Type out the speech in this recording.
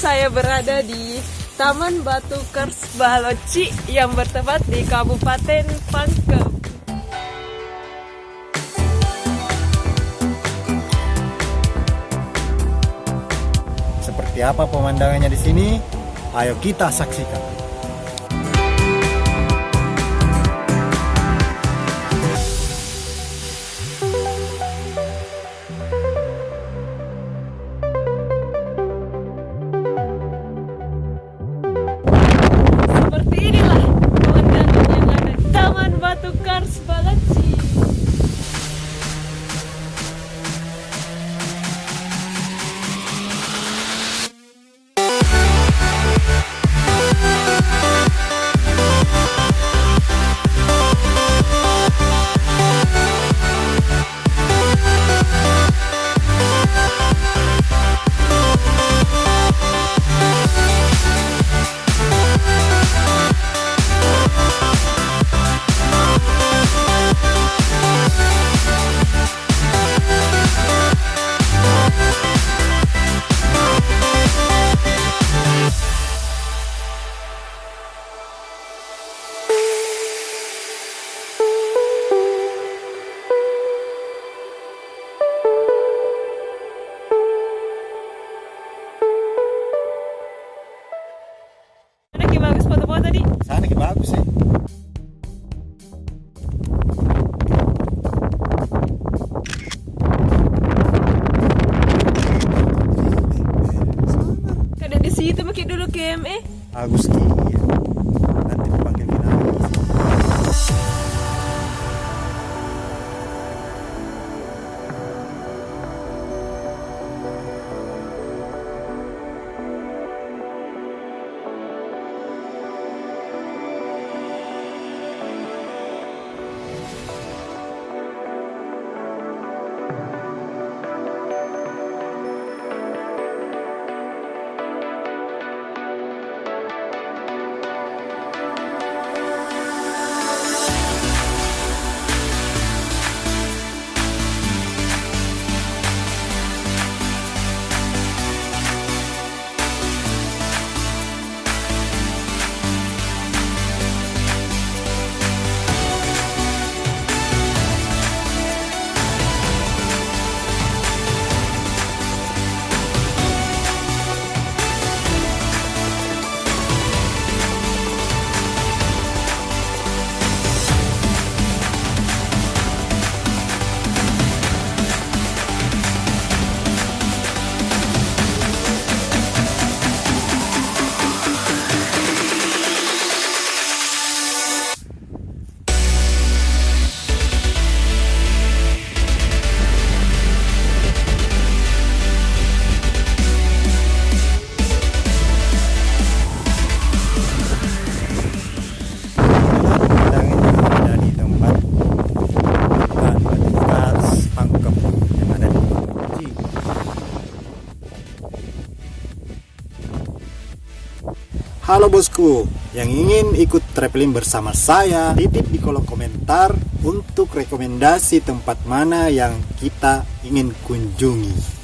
saya berada di Taman Batu Kars Balocci yang bertempat di Kabupaten Panggilan. Seperti apa pemandangannya di sini? Ayo kita saksikan. Seperti inilah pemandangan yang ada di Taman Batu Kars Balocci. Bagus foto-foto tadi. Sana ke bagus ya. Kada di situ makin dulu KME. Agus ki. Nanti dipanggil Kenal. Halo bosku, yang ingin ikut traveling bersama saya, titip di kolom komentar untuk rekomendasi tempat mana yang kita ingin kunjungi.